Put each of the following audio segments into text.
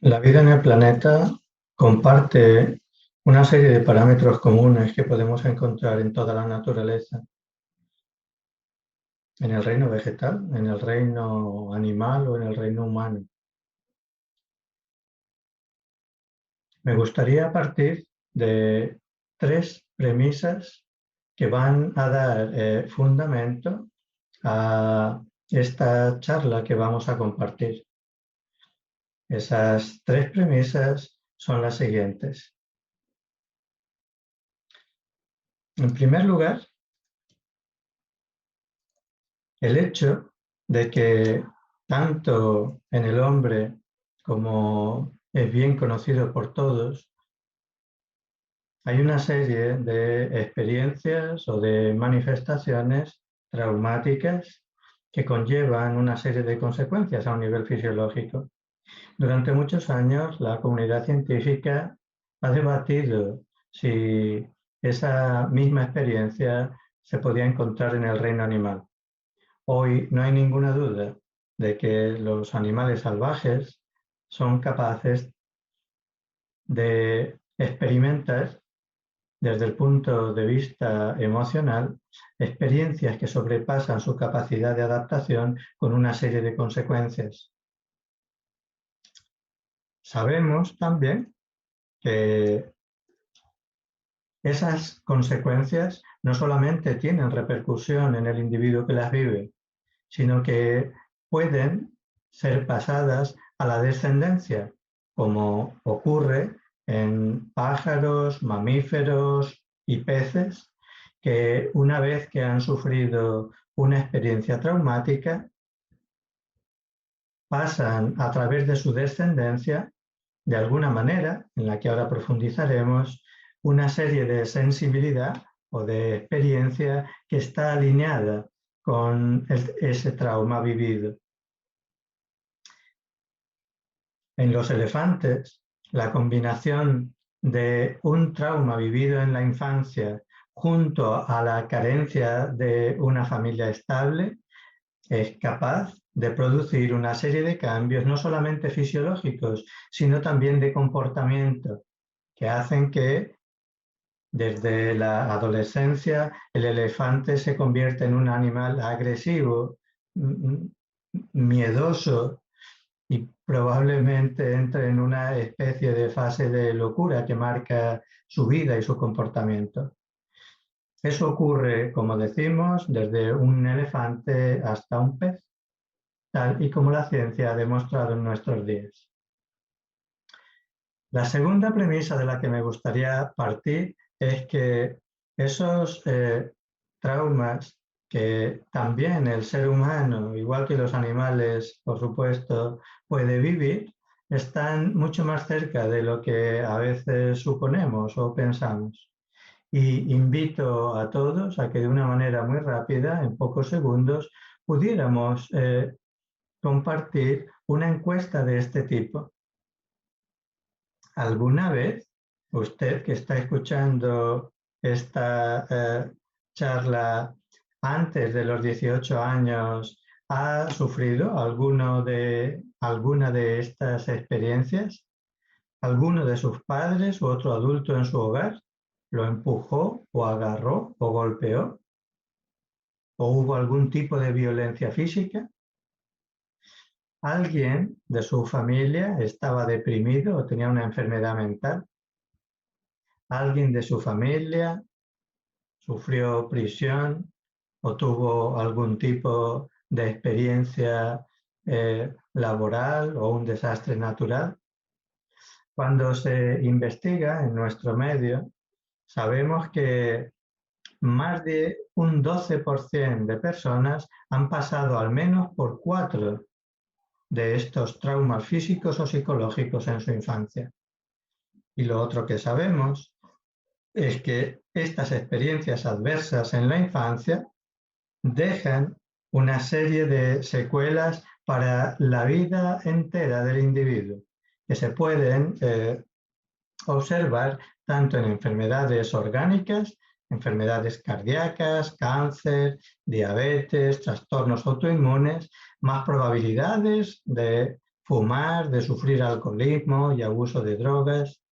La vida en el planeta comparte una serie de parámetros comunes que podemos encontrar en toda la naturaleza, en el reino vegetal, en el reino animal o en el reino humano. Me gustaría partir de tres premisas que van a dar fundamento a esta charla que vamos a compartir. Esas tres premisas son las siguientes. En primer lugar, el hecho de que tanto en el hombre, como es bien conocido por todos, hay una serie de experiencias o de manifestaciones traumáticas que conllevan una serie de consecuencias a un nivel fisiológico. Durante muchos años, la comunidad científica ha debatido si esa misma experiencia se podía encontrar en el reino animal. Hoy no hay ninguna duda de que los animales salvajes son capaces de experimentar desde el punto de vista emocional experiencias que sobrepasan su capacidad de adaptación con una serie de consecuencias. Sabemos también que esas consecuencias no solamente tienen repercusión en el individuo que las vive, sino que pueden ser pasadas a la descendencia, como ocurre en pájaros, mamíferos y peces, que una vez que han sufrido una experiencia traumática, pasan a través de su descendencia, de alguna manera, en la que ahora profundizaremos, una serie de sensibilidad o de experiencia que está alineada con ese trauma vivido. En los elefantes, la combinación de un trauma vivido en la infancia junto a la carencia de una familia estable es capaz de producir una serie de cambios no solamente fisiológicos, sino también de comportamiento, que hacen que desde la adolescencia el elefante se convierta en un animal agresivo, miedoso, y probablemente entre en una especie de fase de locura que marca su vida y su comportamiento. Eso ocurre, como decimos, desde un elefante hasta un pez, tal y como la ciencia ha demostrado en nuestros días. La segunda premisa de la que me gustaría partir es que esos traumas que también el ser humano, igual que los animales, por supuesto, puede vivir, están mucho más cerca de lo que a veces suponemos o pensamos. Y invito a todos a que de una manera muy rápida, en pocos segundos, pudiéramos compartir una encuesta de este tipo. ¿Alguna vez usted que está escuchando esta charla antes de los 18 años ha sufrido alguna de estas experiencias? ¿Alguno de sus padres u otro adulto en su hogar lo empujó o agarró o golpeó? ¿O hubo algún tipo de violencia física? ¿Alguien de su familia estaba deprimido o tenía una enfermedad mental? ¿Alguien de su familia sufrió prisión o tuvo algún tipo de experiencia laboral o un desastre natural? Cuando se investiga en nuestro medio, sabemos que más de un 12% de personas han pasado al menos por 4 de estos traumas físicos o psicológicos en su infancia. Y lo otro que sabemos es que estas experiencias adversas en la infancia dejan una serie de secuelas para la vida entera del individuo, que se pueden observar tanto en enfermedades orgánicas, enfermedades cardíacas, cáncer, diabetes, trastornos autoinmunes, más probabilidades de fumar, de sufrir alcoholismo y abuso de drogas,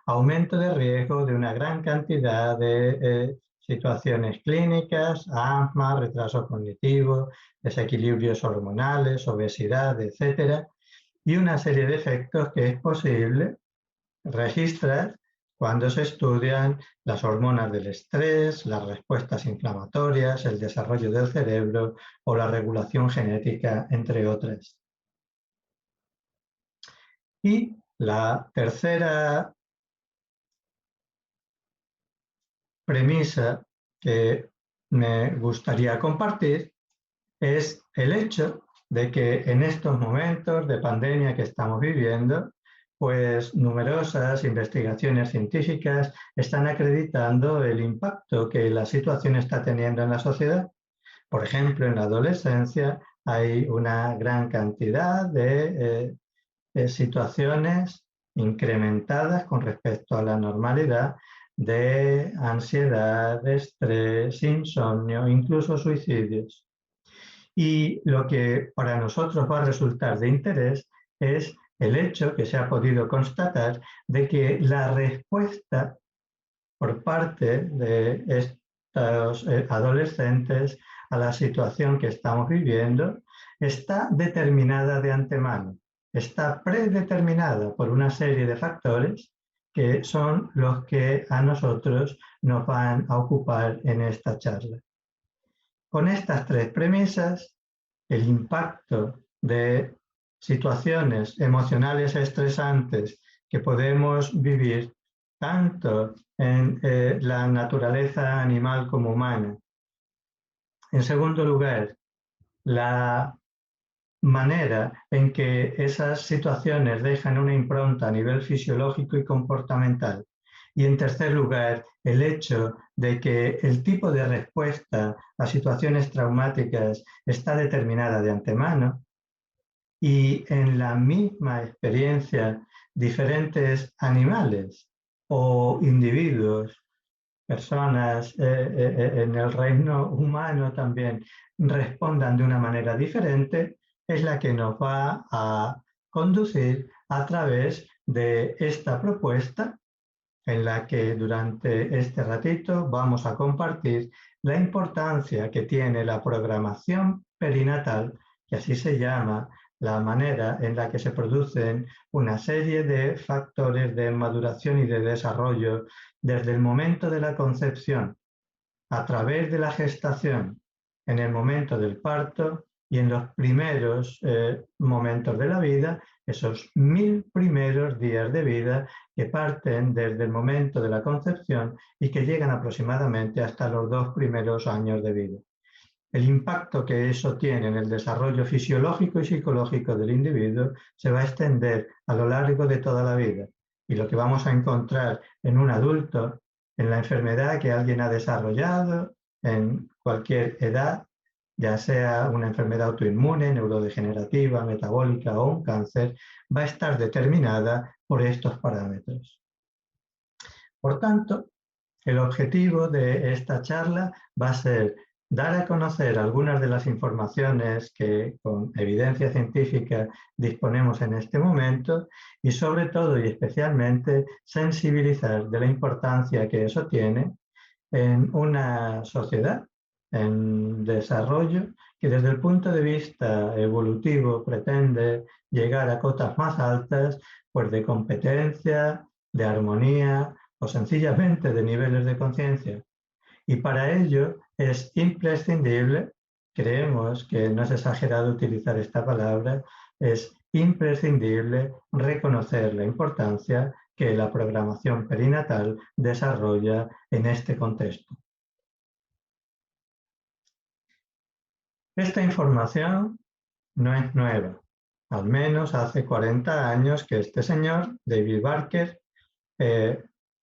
aumento de riesgo de una gran cantidad de situaciones clínicas, asma, retraso cognitivo, desequilibrios hormonales, obesidad, etcétera, y una serie de efectos que es posible registrar cuando se estudian las hormonas del estrés, las respuestas inflamatorias, el desarrollo del cerebro o la regulación genética, entre otras. Y la tercera premisa que me gustaría compartir es el hecho de que en estos momentos de pandemia que estamos viviendo, pues numerosas investigaciones científicas están acreditando el impacto que la situación está teniendo en la sociedad. Por ejemplo, en la adolescencia hay una gran cantidad de situaciones incrementadas con respecto a la normalidad de ansiedad, de estrés, insomnio, incluso suicidios. Y lo que para nosotros va a resultar de interés es el hecho que se ha podido constatar de que la respuesta por parte de estos adolescentes a la situación que estamos viviendo está determinada de antemano, está predeterminada por una serie de factores que son los que a nosotros nos van a ocupar en esta charla. Con estas tres premisas, el impacto de situaciones emocionales estresantes que podemos vivir tanto en la naturaleza animal como humana. En segundo lugar, la manera en que esas situaciones dejan una impronta a nivel fisiológico y comportamental. Y en tercer lugar, el hecho de que el tipo de respuesta a situaciones traumáticas está determinada de antemano y en la misma experiencia diferentes animales o individuos, personas en el reino humano también respondan de una manera diferente, es la que nos va a conducir a través de esta propuesta en la que durante este ratito vamos a compartir la importancia que tiene la programación perinatal, que así se llama la manera en la que se producen una serie de factores de maduración y de desarrollo desde el momento de la concepción, a través de la gestación, en el momento del parto y en los primeros momentos de la vida, esos 1000 primeros días de vida que parten desde el momento de la concepción y que llegan aproximadamente hasta los 2 primeros años de vida. El impacto que eso tiene en el desarrollo fisiológico y psicológico del individuo se va a extender a lo largo de toda la vida. Y lo que vamos a encontrar en un adulto, en la enfermedad que alguien ha desarrollado en cualquier edad, ya sea una enfermedad autoinmune, neurodegenerativa, metabólica o un cáncer, va a estar determinada por estos parámetros. Por tanto, el objetivo de esta charla va a ser dar a conocer algunas de las informaciones que con evidencia científica disponemos en este momento y sobre todo y especialmente sensibilizar de la importancia que eso tiene en una sociedad en desarrollo que desde el punto de vista evolutivo pretende llegar a cotas más altas, pues de competencia, de armonía o sencillamente de niveles de conciencia. Y para ello es imprescindible, creemos que no es exagerado utilizar esta palabra, es imprescindible reconocer la importancia que la programación perinatal desarrolla en este contexto. Esta información no es nueva. Al menos hace 40 años que este señor, David Barker,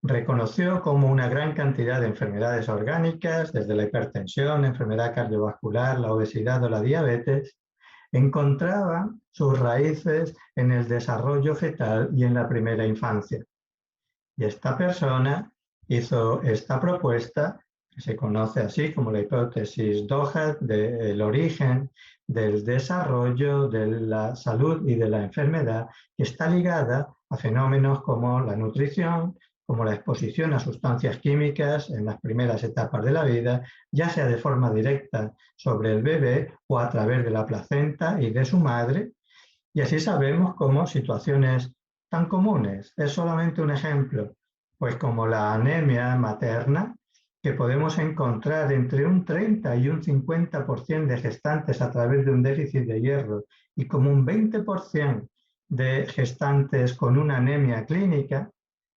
reconoció como una gran cantidad de enfermedades orgánicas, desde la hipertensión, enfermedad cardiovascular, la obesidad o la diabetes, encontraban sus raíces en el desarrollo fetal y en la primera infancia. Y esta persona hizo esta propuesta que se conoce así como la hipótesis Doherty del origen, del desarrollo, de la salud y de la enfermedad, que está ligada a fenómenos como la nutrición, como la exposición a sustancias químicas en las primeras etapas de la vida, ya sea de forma directa sobre el bebé o a través de la placenta y de su madre. Y así sabemos cómo situaciones tan comunes, es solamente un ejemplo, pues como la anemia materna, que podemos encontrar entre un 30 y un 50% de gestantes a través de un déficit de hierro y como un 20% de gestantes con una anemia clínica,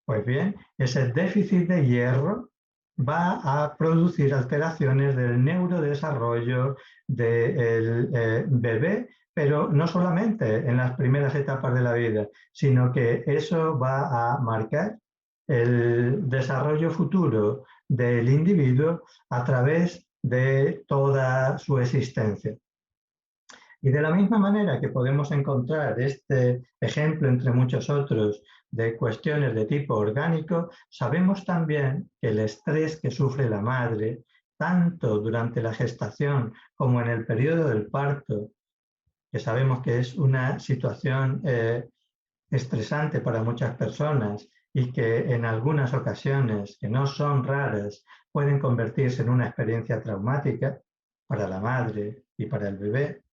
pues bien, ese déficit de hierro va a producir alteraciones del neurodesarrollo del bebé, pero no solamente en las primeras etapas de la vida, sino que eso va a marcar el desarrollo futuro del individuo a través de toda su existencia. Y de la misma manera que podemos encontrar este ejemplo entre muchos otros de cuestiones de tipo orgánico, sabemos también que el estrés que sufre la madre, tanto durante la gestación como en el periodo del parto, que sabemos que es una situación estresante para muchas personas y que en algunas ocasiones, que no son raras, pueden convertirse en una experiencia traumática para la madre y para el bebé.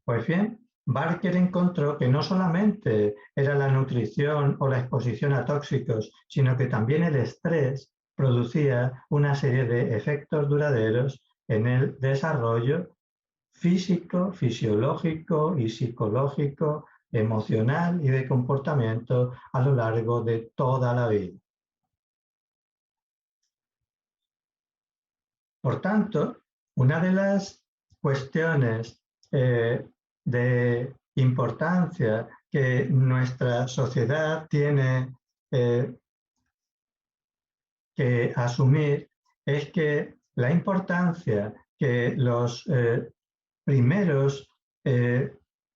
Pues bien, Barker encontró que no solamente era la nutrición o la exposición a tóxicos, sino que también el estrés producía una serie de efectos duraderos en el desarrollo físico, fisiológico y psicológico, emocional y de comportamiento a lo largo de toda la vida. Por tanto, una de las cuestiones de importancia que nuestra sociedad tiene que asumir es que la importancia que los primeros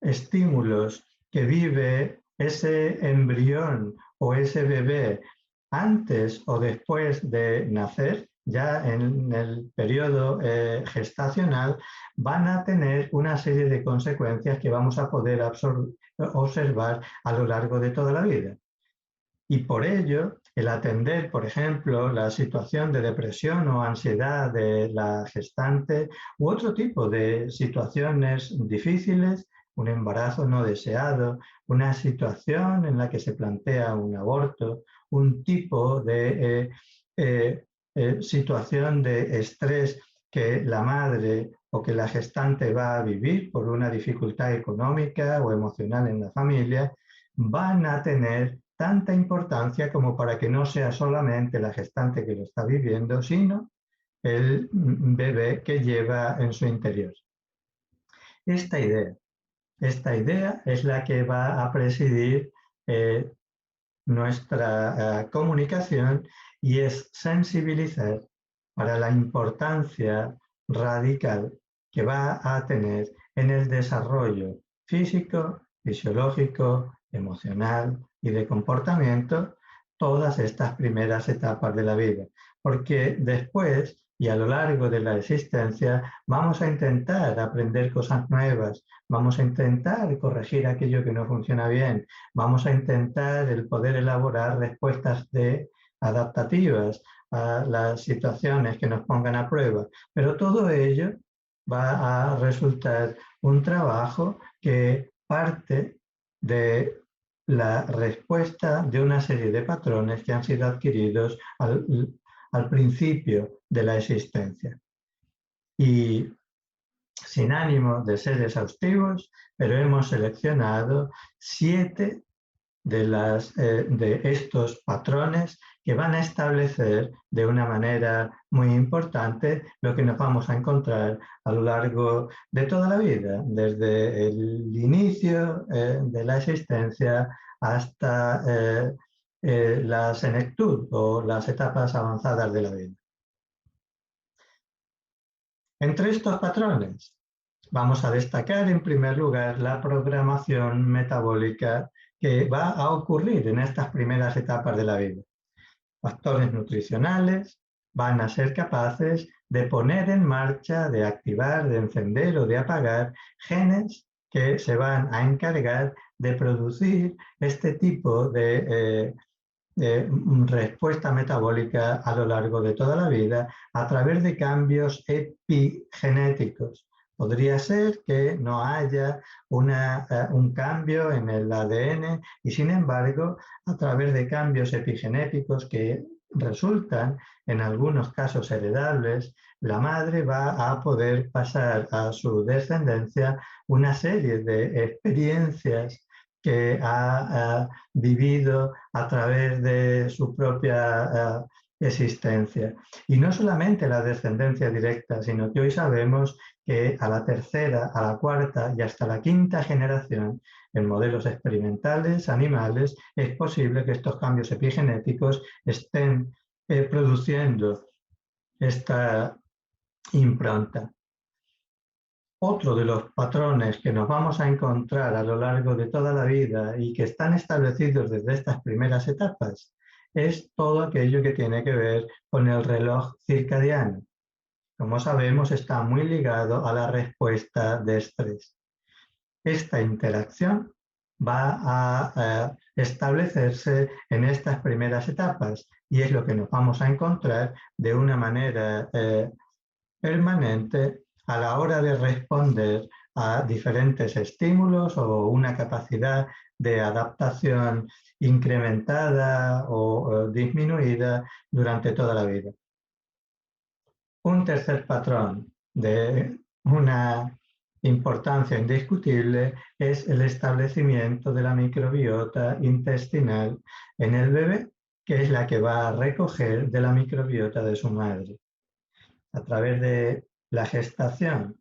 estímulos que vive ese embrión o ese bebé antes o después de nacer, ya en el periodo gestacional, van a tener una serie de consecuencias que vamos a poder observar a lo largo de toda la vida. Y por ello, el atender, por ejemplo, la situación de depresión o ansiedad de la gestante u otro tipo de situaciones difíciles, un embarazo no deseado, una situación en la que se plantea un aborto, un tipo de situación de estrés que la madre o que la gestante va a vivir por una dificultad económica o emocional en la familia, van a tener tanta importancia como para que no sea solamente la gestante que lo está viviendo, sino el bebé que lleva en su interior. Esta idea es la que va a presidir nuestra comunicación y es sensibilizar para la importancia radical que va a tener en el desarrollo físico, fisiológico, emocional y de comportamiento todas estas primeras etapas de la vida. Porque después y a lo largo de la existencia vamos a intentar aprender cosas nuevas, vamos a intentar corregir aquello que no funciona bien, vamos a intentar el poder elaborar respuestas adaptativas a las situaciones que nos pongan a prueba, pero todo ello va a resultar un trabajo que parte de la respuesta de una serie de patrones que han sido adquiridos al principio de la existencia. Y sin ánimo de ser exhaustivos, pero hemos seleccionado 7 de estos patrones que van a establecer de una manera muy importante lo que nos vamos a encontrar a lo largo de toda la vida, desde el inicio de la existencia hasta la senectud o las etapas avanzadas de la vida. Entre estos patrones vamos a destacar en primer lugar la programación metabólica que va a ocurrir en estas primeras etapas de la vida. Factores nutricionales, van a ser capaces de poner en marcha, de activar, de encender o de apagar genes que se van a encargar de producir este tipo de respuesta metabólica a lo largo de toda la vida a través de cambios epigenéticos. Podría ser que no haya un cambio en el ADN y, sin embargo, a través de cambios epigenéticos que resultan en algunos casos heredables, la madre va a poder pasar a su descendencia una serie de experiencias que ha vivido a través de su propia existencia. Y no solamente la descendencia directa, sino que hoy sabemos que a la tercera, a la cuarta y hasta la quinta generación, en modelos experimentales animales, es posible que estos cambios epigenéticos estén produciendo esta impronta. Otro de los patrones que nos vamos a encontrar a lo largo de toda la vida y que están establecidos desde estas primeras etapas es todo aquello que tiene que ver con el reloj circadiano. Como sabemos, está muy ligado a la respuesta de estrés. Esta interacción va a establecerse en estas primeras etapas y es lo que nos vamos a encontrar de una manera permanente a la hora de responder a diferentes estímulos o una capacidad de adaptación incrementada o disminuida durante toda la vida. Un tercer patrón de una importancia indiscutible es el establecimiento de la microbiota intestinal en el bebé, que es la que va a recoger de la microbiota de su madre. A través de la gestación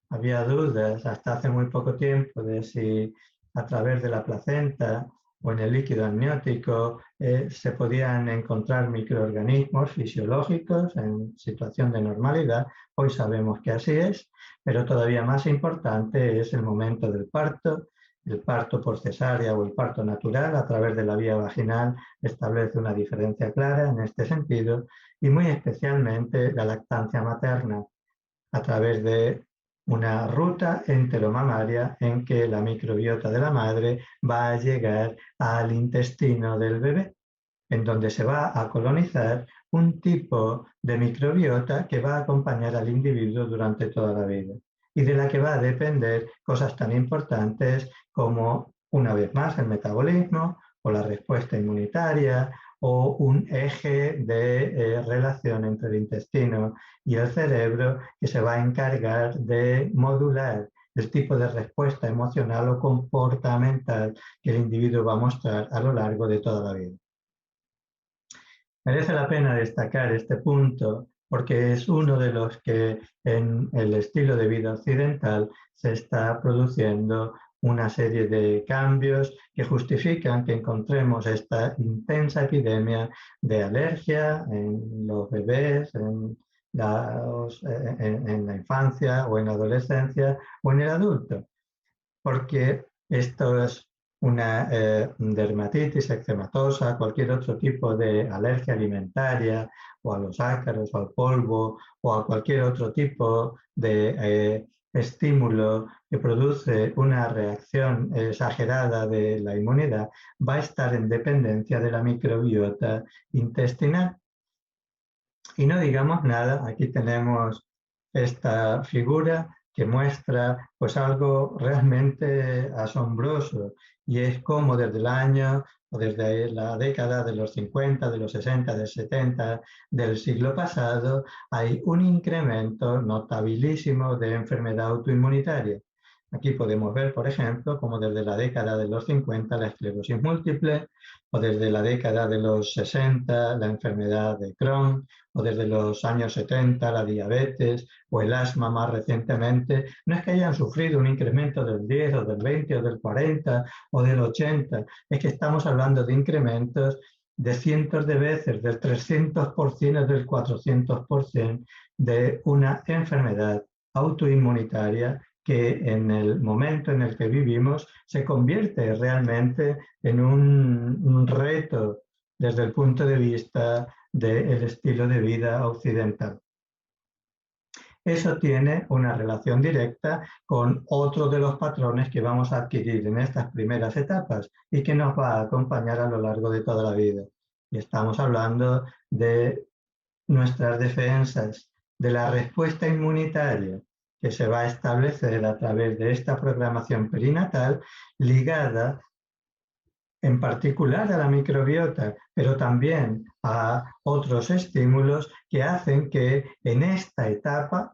había dudas hasta hace muy poco tiempo de si a través de la placenta o en el líquido amniótico se podían encontrar microorganismos fisiológicos en situación de normalidad. Hoy sabemos que así es, pero todavía más importante es el momento del parto. El parto por cesárea o el parto natural a través de la vía vaginal establece una diferencia clara en este sentido, y muy especialmente la lactancia materna a través de una ruta enteromamaria en que la microbiota de la madre va a llegar al intestino del bebé, en donde se va a colonizar un tipo de microbiota que va a acompañar al individuo durante toda la vida y de la que va a depender cosas tan importantes como, una vez más, el metabolismo o la respuesta inmunitaria o un eje de relación entre el intestino y el cerebro que se va a encargar de modular el tipo de respuesta emocional o comportamental que el individuo va a mostrar a lo largo de toda la vida. Merece la pena destacar este punto porque es uno de los que en el estilo de vida occidental se está produciendo una serie de cambios que justifican que encontremos esta intensa epidemia de alergia en los bebés, en la infancia o en la adolescencia o en el adulto, porque esto es una dermatitis eczematosa, cualquier otro tipo de alergia alimentaria o a los ácaros o al polvo o a cualquier otro tipo de estímulo que produce una reacción exagerada de la inmunidad, va a estar en dependencia de la microbiota intestinal. Y no digamos nada, aquí tenemos esta figura que muestra pues algo realmente asombroso, y es como desde el año o desde la década de los 50, de los 60, del 70 del siglo pasado hay un incremento notabilísimo de enfermedad autoinmunitaria. Aquí podemos ver, por ejemplo, como desde la década de los 50 la esclerosis múltiple, o desde la década de los 60 la enfermedad de Crohn, o desde los años 70 la diabetes o el asma más recientemente. No es que hayan sufrido un incremento del 10 o del 20 o del 40 o del 80, es que estamos hablando de incrementos de cientos de veces, del 300% o del 400% de una enfermedad autoinmunitaria que en el momento en el que vivimos se convierte realmente en un reto desde el punto de vista del estilo de vida occidental. Eso tiene una relación directa con otro de los patrones que vamos a adquirir en estas primeras etapas y que nos va a acompañar a lo largo de toda la vida. Y estamos hablando de nuestras defensas, de la respuesta inmunitaria que se va a establecer a través de esta programación perinatal ligada en particular a la microbiota, pero también a otros estímulos que hacen que en esta etapa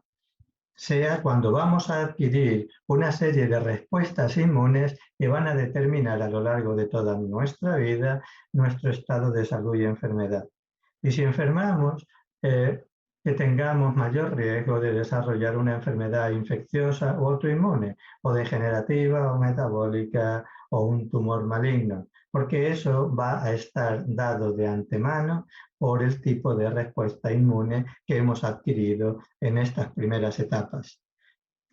sea cuando vamos a adquirir una serie de respuestas inmunes que van a determinar a lo largo de toda nuestra vida nuestro estado de salud y enfermedad. Y si enfermamos, que tengamos mayor riesgo de desarrollar una enfermedad infecciosa o autoinmune, o degenerativa o metabólica, o un tumor maligno, porque eso va a estar dado de antemano por el tipo de respuesta inmune que hemos adquirido en estas primeras etapas.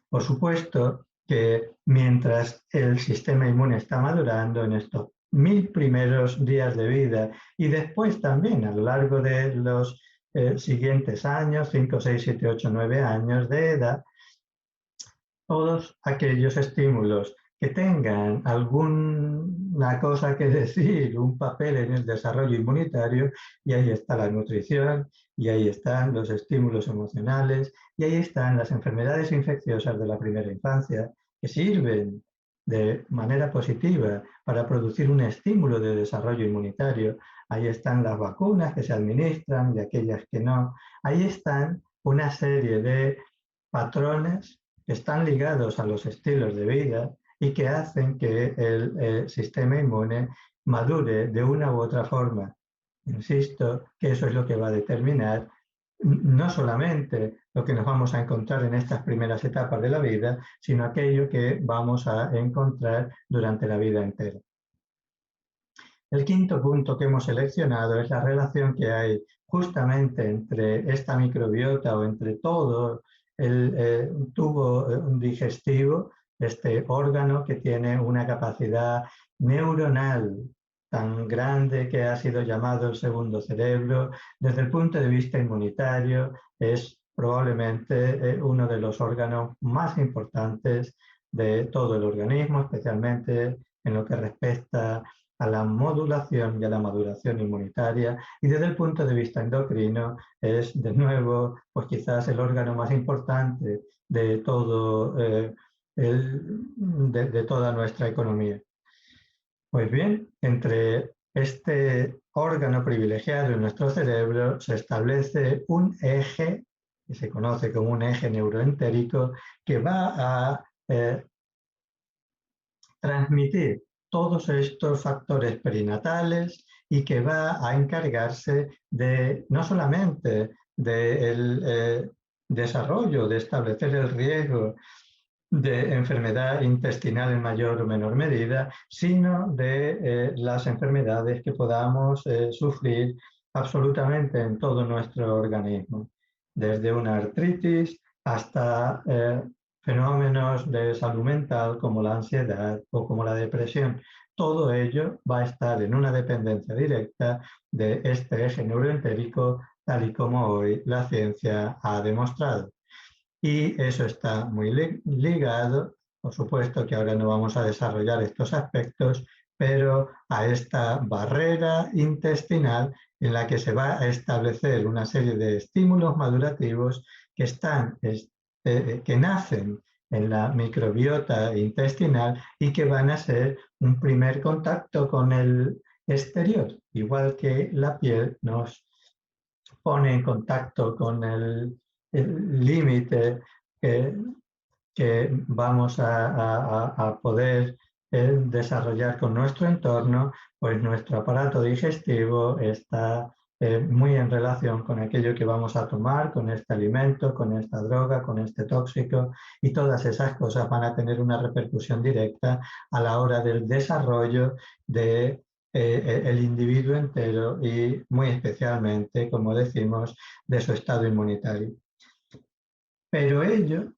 Por supuesto que mientras el sistema inmune está madurando en estos 1000 primeros días de vida y después también a lo largo de los siguientes años, 5, 6, 7, 8, 9 años de edad, todos aquellos estímulos que tengan alguna cosa que decir, un papel en el desarrollo inmunitario, y ahí está la nutrición, y ahí están los estímulos emocionales, y ahí están las enfermedades infecciosas de la primera infancia, que sirven de manera positiva para producir un estímulo de desarrollo inmunitario. Ahí están las vacunas que se administran y aquellas que no. Ahí están una serie de patrones que están ligados a los estilos de vida y que hacen que el sistema inmune madure de una u otra forma. Insisto que eso es lo que va a determinar no solamente lo que nos vamos a encontrar en estas primeras etapas de la vida, sino aquello que vamos a encontrar durante la vida entera. El quinto punto que hemos seleccionado es la relación que hay justamente entre esta microbiota o entre todo el tubo digestivo, este órgano que tiene una capacidad neuronal tan grande que ha sido llamado el segundo cerebro. Desde el punto de vista inmunitario, es probablemente uno de los órganos más importantes de todo el organismo, especialmente en lo que respecta a la modulación y a la maduración inmunitaria, y desde el punto de vista endocrino es de nuevo pues quizás el órgano más importante de todo de toda nuestra economía. Pues bien, entre este órgano privilegiado en nuestro cerebro se establece un eje que se conoce como un eje neuroentérico que va a transmitir todos estos factores perinatales y que va a encargarse de no solamente del desarrollo, de establecer el riesgo de enfermedad intestinal en mayor o menor medida, sino de las enfermedades que podamos sufrir absolutamente en todo nuestro organismo, desde una artritis hasta fenómenos de salud mental como la ansiedad o como la depresión. Todo ello va a estar en una dependencia directa de este eje neuroentérico, tal y como hoy la ciencia ha demostrado. Y eso está muy ligado, por supuesto que ahora no vamos a desarrollar estos aspectos, pero a esta barrera intestinal en la que se va a establecer una serie de estímulos madurativos que que nacen en la microbiota intestinal y que van a ser un primer contacto con el exterior, igual que la piel nos pone en contacto con el límite que vamos a poder desarrollar con nuestro entorno, pues nuestro aparato digestivo está muy en relación con aquello que vamos a tomar, con este alimento, con esta droga, con este tóxico, y todas esas cosas van a tener una repercusión directa a la hora del desarrollo de el individuo entero y muy especialmente, como decimos, de su estado inmunitario. Pero ello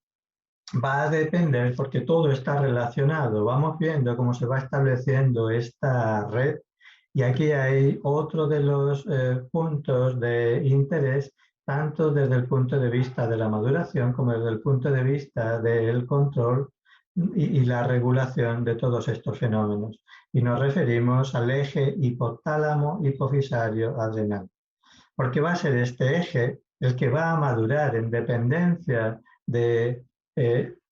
va a depender porque todo está relacionado. Vamos viendo cómo se va estableciendo esta red Y aquí hay otro de los puntos de interés, tanto desde el punto de vista de la maduración como desde el punto de vista del control y la regulación de todos estos fenómenos. Y nos referimos al eje hipotálamo-hipofisario adrenal, porque va a ser este eje el que va a madurar en dependencia de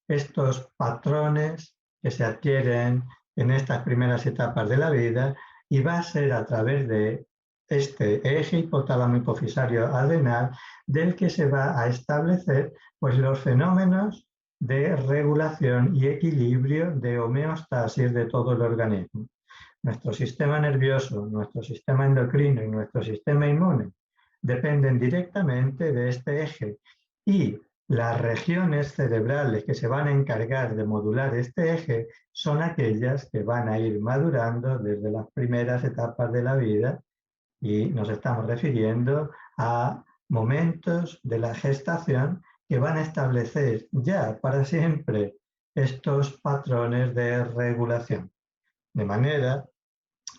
estos patrones que se adquieren en estas primeras etapas de la vida, y va a ser a través de este eje hipotálamo hipofisario adrenal del que se va a establecer pues, los fenómenos de regulación y equilibrio de homeostasis de todo el organismo. Nuestro sistema nervioso, nuestro sistema endocrino y nuestro sistema inmune dependen directamente de este eje, y las regiones cerebrales que se van a encargar de modular este eje son aquellas que van a ir madurando desde las primeras etapas de la vida, y nos estamos refiriendo a momentos de la gestación que van a establecer ya para siempre estos patrones de regulación. De manera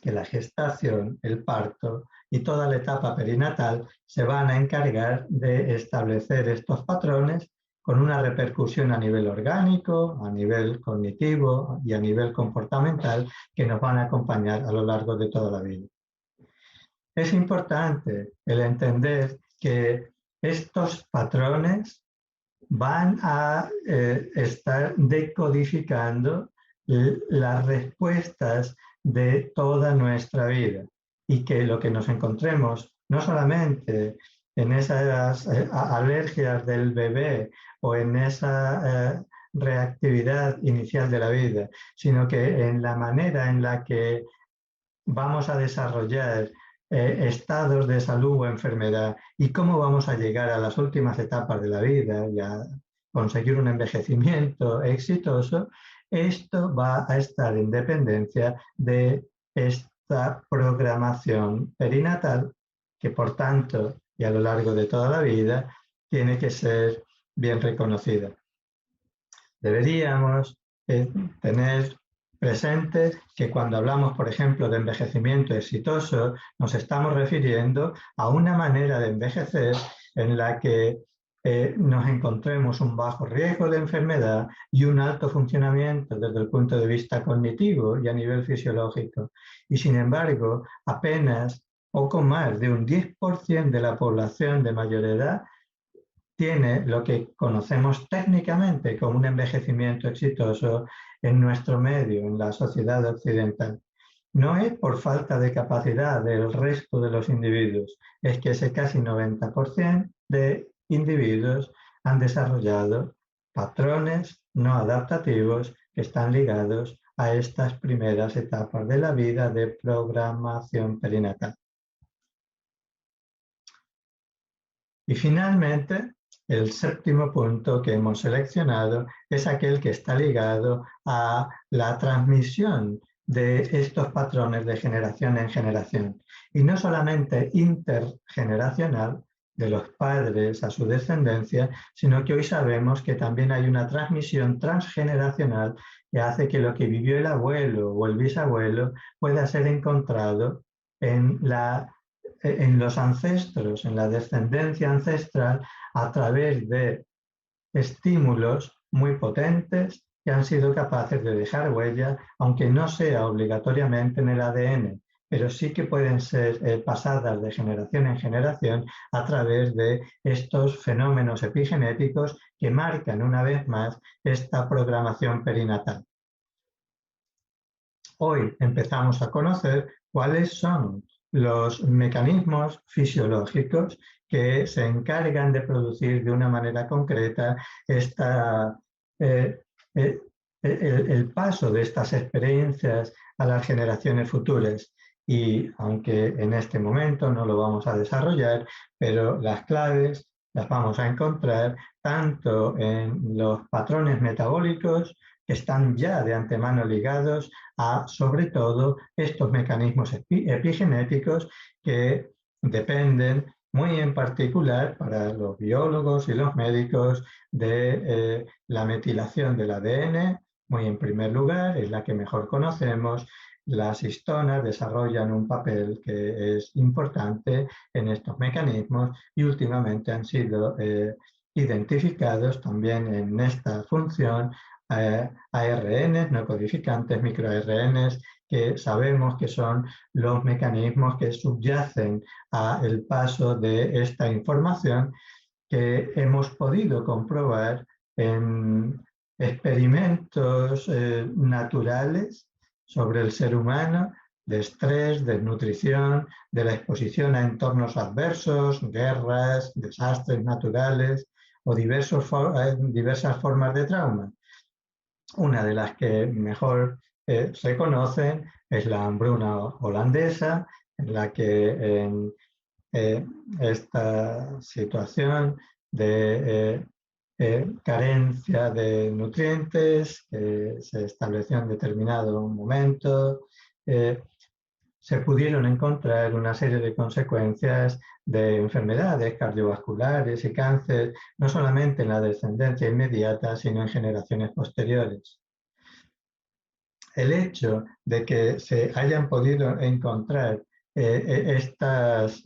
que la gestación, el parto y toda la etapa perinatal se van a encargar de establecer estos patrones con una repercusión a nivel orgánico, a nivel cognitivo y a nivel comportamental que nos van a acompañar a lo largo de toda la vida. Es importante el entender que estos patrones van a estar decodificando las respuestas de toda nuestra vida, y que lo que nos encontremos no solamente en esas alergias del bebé o en esa reactividad inicial de la vida, sino que en la manera en la que vamos a desarrollar estados de salud o enfermedad, y cómo vamos a llegar a las últimas etapas de la vida y a conseguir un envejecimiento exitoso, esto va a estar en dependencia de esta programación perinatal, que por tanto y a lo largo de toda la vida tiene que ser bien reconocida. Deberíamos tener presente que cuando hablamos, por ejemplo, de envejecimiento exitoso, nos estamos refiriendo a una manera de envejecer en la que nos encontremos un bajo riesgo de enfermedad y un alto funcionamiento desde el punto de vista cognitivo y a nivel fisiológico. Y sin embargo, apenas poco más de un 10% de la población de mayor edad tiene lo que conocemos técnicamente como un envejecimiento exitoso en nuestro medio, en la sociedad occidental. No es por falta de capacidad del resto de los individuos, es que ese casi 90% de individuos han desarrollado patrones no adaptativos que están ligados a estas primeras etapas de la vida de programación perinatal. Y finalmente, el séptimo punto que hemos seleccionado es aquel que está ligado a la transmisión de estos patrones de generación en generación. Y no solamente intergeneracional, de los padres a su descendencia, sino que hoy sabemos que también hay una transmisión transgeneracional que hace que lo que vivió el abuelo o el bisabuelo pueda ser encontrado en los ancestros, en la descendencia ancestral, a través de estímulos muy potentes que han sido capaces de dejar huella, aunque no sea obligatoriamente en el ADN, pero sí que pueden ser pasadas de generación en generación a través de estos fenómenos epigenéticos que marcan una vez más esta programación perinatal. Hoy empezamos a conocer cuáles son los mecanismos fisiológicos que se encargan de producir de una manera concreta el paso de estas experiencias a las generaciones futuras. Y aunque en este momento no lo vamos a desarrollar, pero las claves las vamos a encontrar tanto en los patrones metabólicos, que están ya de antemano ligados a, sobre todo, estos mecanismos epigenéticos que dependen muy en particular para los biólogos y los médicos de la metilación del ADN, Muy en primer lugar, es la que mejor conocemos. Las histonas desarrollan un papel que es importante en estos mecanismos y últimamente han sido identificados también en esta función ARN, no codificantes, microARNs, que sabemos que son los mecanismos que subyacen al paso de esta información, que hemos podido comprobar en experimentos naturales sobre el ser humano, de estrés, desnutrición, de la exposición a entornos adversos, guerras, desastres naturales o diversas formas de trauma. Una de las que mejor se conocen es la hambruna holandesa, en la que en esta situación de carencia de nutrientes que se estableció en determinado momento, se pudieron encontrar una serie de consecuencias de enfermedades cardiovasculares y cáncer, no solamente en la descendencia inmediata, sino en generaciones posteriores. El hecho de que se hayan podido encontrar estas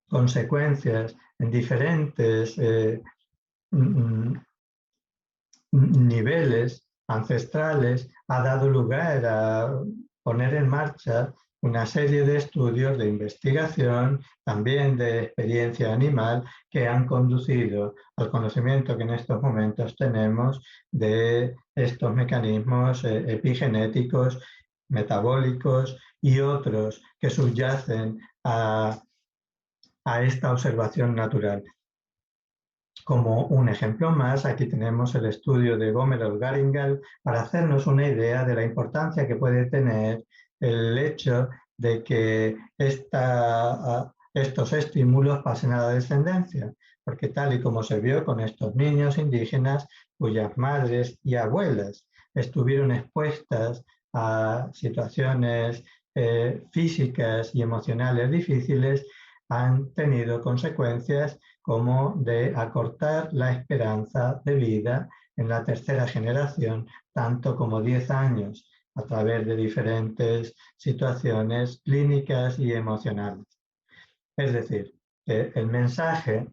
consecuencias en diferentes niveles ancestrales ha dado lugar a poner en marcha una serie de estudios de investigación, también de experiencia animal, que han conducido al conocimiento que en estos momentos tenemos de estos mecanismos epigenéticos, metabólicos y otros que subyacen a esta observación natural. Como un ejemplo más, aquí tenemos el estudio de Gomerov-Garingal para hacernos una idea de la importancia que puede tener el hecho de que estos estímulos pasen a la descendencia, porque tal y como se vio con estos niños indígenas cuyas madres y abuelas estuvieron expuestas a situaciones físicas y emocionales difíciles, han tenido consecuencias como de acortar la esperanza de vida en la tercera generación, tanto como 10 años, a través de diferentes situaciones clínicas y emocionales. Es decir, que el mensaje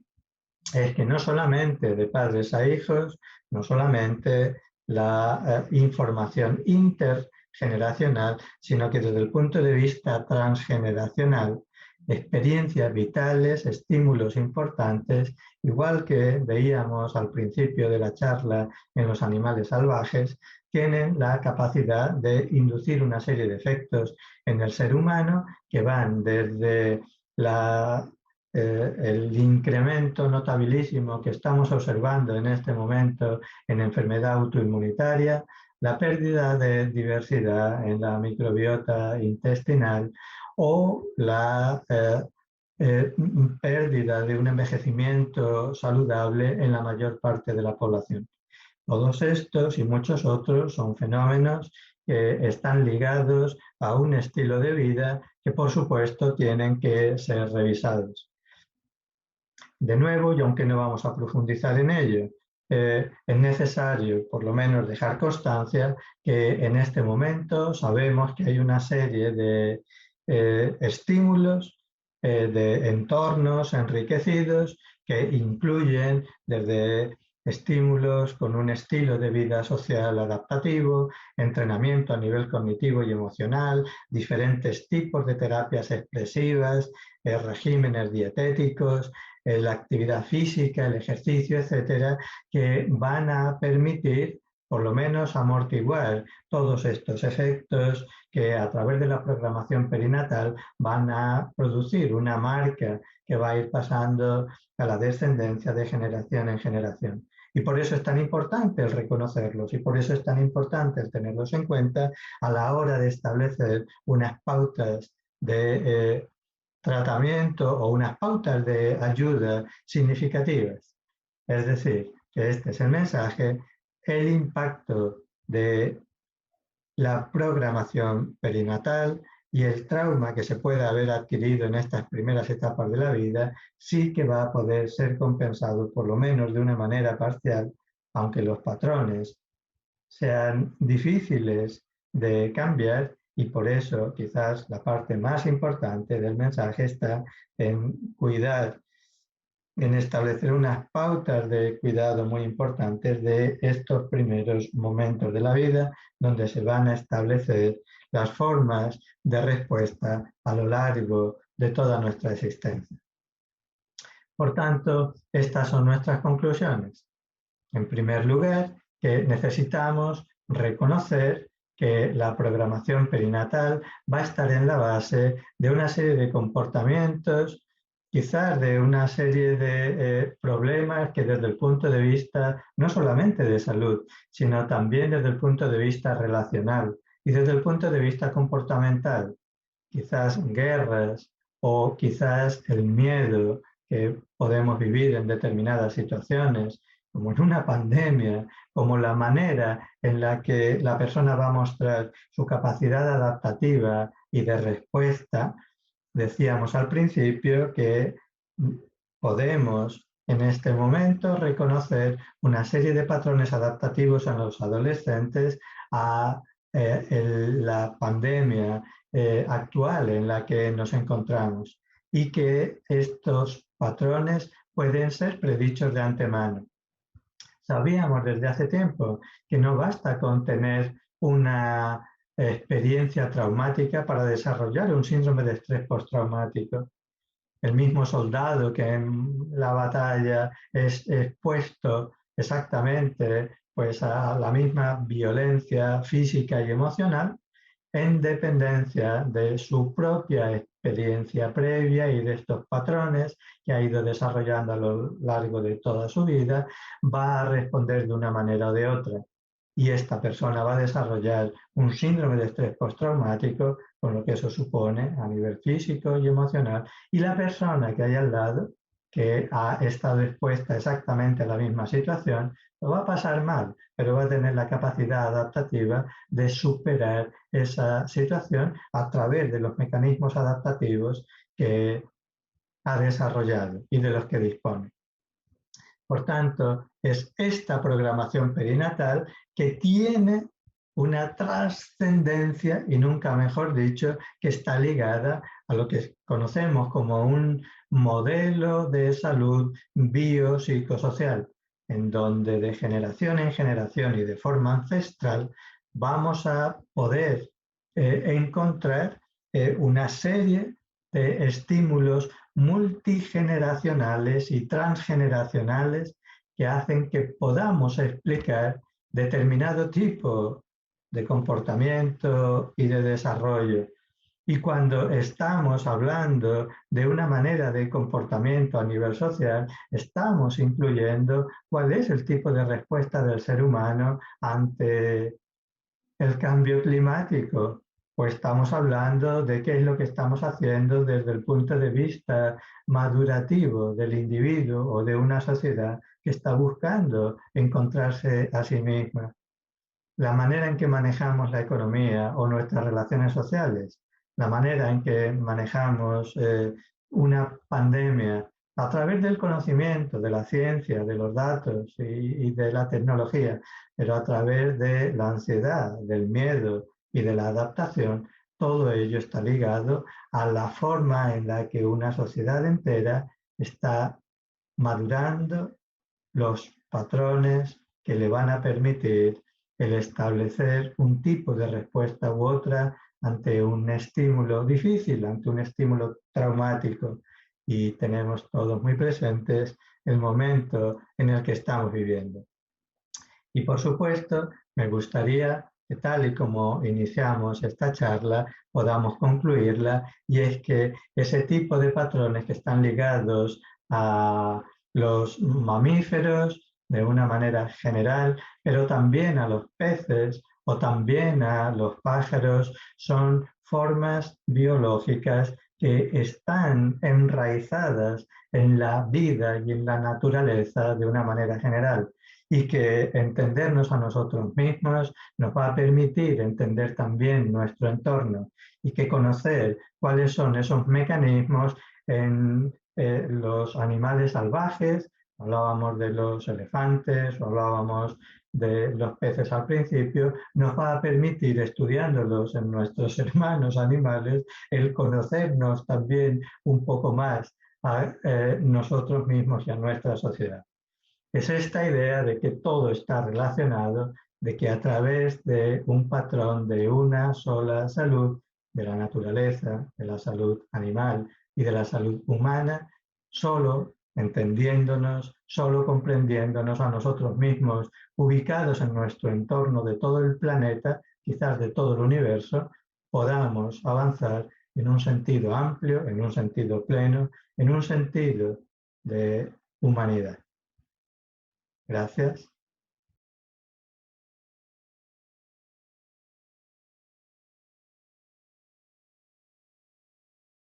es que no solamente de padres a hijos, no solamente la información intergeneracional, sino que desde el punto de vista transgeneracional, experiencias vitales, estímulos importantes, igual que veíamos al principio de la charla en los animales salvajes, tienen la capacidad de inducir una serie de efectos en el ser humano que van desde el incremento notabilísimo que estamos observando en este momento en enfermedad autoinmunitaria, la pérdida de diversidad en la microbiota intestinal o la pérdida de un envejecimiento saludable en la mayor parte de la población. Todos estos y muchos otros son fenómenos que están ligados a un estilo de vida que, por supuesto, tienen que ser revisados. De nuevo, y aunque no vamos a profundizar en ello, es necesario por lo menos dejar constancia que en este momento sabemos que hay una serie de estímulos, de entornos enriquecidos que incluyen desde estímulos con un estilo de vida social adaptativo, entrenamiento a nivel cognitivo y emocional, diferentes tipos de terapias expresivas, regímenes dietéticos, la actividad física, el ejercicio, etcétera, que van a permitir por lo menos amortiguar todos estos efectos que a través de la programación perinatal van a producir una marca que va a ir pasando a la descendencia de generación en generación. Y por eso es tan importante el reconocerlos y por eso es tan importante el tenerlos en cuenta a la hora de establecer unas pautas de tratamiento o unas pautas de ayuda significativas. Es decir, que este es el mensaje, el impacto de la programación perinatal y el trauma que se pueda haber adquirido en estas primeras etapas de la vida sí que va a poder ser compensado por lo menos de una manera parcial, aunque los patrones sean difíciles de cambiar, y por eso quizás la parte más importante del mensaje está en cuidar, en establecer unas pautas de cuidado muy importantes de estos primeros momentos de la vida, donde se van a establecer las formas de respuesta a lo largo de toda nuestra existencia. Por tanto, estas son nuestras conclusiones. En primer lugar, que necesitamos reconocer que la programación perinatal va a estar en la base de una serie de comportamientos, quizás de una serie de problemas que desde el punto de vista no solamente de salud, sino también desde el punto de vista relacional y desde el punto de vista comportamental, quizás guerras o quizás el miedo que podemos vivir en determinadas situaciones, como en una pandemia, como la manera en la que la persona va a mostrar su capacidad adaptativa y de respuesta. Decíamos al principio que podemos en este momento reconocer una serie de patrones adaptativos en los adolescentes a la pandemia actual en la que nos encontramos, y que estos patrones pueden ser predichos de antemano. Sabíamos desde hace tiempo que no basta con tener una experiencia traumática para desarrollar un síndrome de estrés postraumático. El mismo soldado que en la batalla es expuesto exactamente pues, a la misma violencia física y emocional, en dependencia de su propia experiencia previa y de estos patrones que ha ido desarrollando a lo largo de toda su vida, va a responder de una manera o de otra. Y esta persona va a desarrollar un síndrome de estrés postraumático, con lo que eso supone a nivel físico y emocional. Y la persona que hay al lado, que ha estado expuesta exactamente a la misma situación, lo va a pasar mal, pero va a tener la capacidad adaptativa de superar esa situación a través de los mecanismos adaptativos que ha desarrollado y de los que dispone. Por tanto, es esta programación perinatal que tiene una trascendencia, y nunca mejor dicho, que está ligada a lo que conocemos como un modelo de salud biopsicosocial, en donde de generación en generación y de forma ancestral vamos a poder encontrar una serie de estímulos multigeneracionales y transgeneracionales que hacen que podamos explicar determinado tipo de comportamiento y de desarrollo. Y cuando estamos hablando de una manera de comportamiento a nivel social, estamos incluyendo cuál es el tipo de respuesta del ser humano ante el cambio climático, pues estamos hablando de qué es lo que estamos haciendo desde el punto de vista madurativo del individuo o de una sociedad que está buscando encontrarse a sí misma. La manera en que manejamos la economía o nuestras relaciones sociales, la manera en que manejamos una pandemia a través del conocimiento, de la ciencia, de los datos y de la tecnología, pero a través de la ansiedad, del miedo y de la adaptación, todo ello está ligado a la forma en la que una sociedad entera está madurando los patrones que le van a permitir el establecer un tipo de respuesta u otra ante un estímulo difícil, ante un estímulo traumático. Y tenemos todos muy presentes el momento en el que estamos viviendo. Y por supuesto, me gustaría que tal y como iniciamos esta charla, podamos concluirla, y es que ese tipo de patrones que están ligados a los mamíferos de una manera general, pero también a los peces o también a los pájaros, son formas biológicas que están enraizadas en la vida y en la naturaleza de una manera general, y que entendernos a nosotros mismos nos va a permitir entender también nuestro entorno, y que conocer cuáles son esos mecanismos en los animales salvajes. Hablábamos de los elefantes, o hablábamos de los peces al principio, nos va a permitir, estudiándolos en nuestros hermanos animales, el conocernos también un poco más a nosotros mismos y a nuestra sociedad. Es esta idea de que todo está relacionado, de que a través de un patrón de una sola salud, de la naturaleza, de la salud animal y de la salud humana, solo entendiéndonos, solo comprendiéndonos a nosotros mismos, ubicados en nuestro entorno de todo el planeta, quizás de todo el universo, podamos avanzar en un sentido amplio, en un sentido pleno, en un sentido de humanidad. Gracias.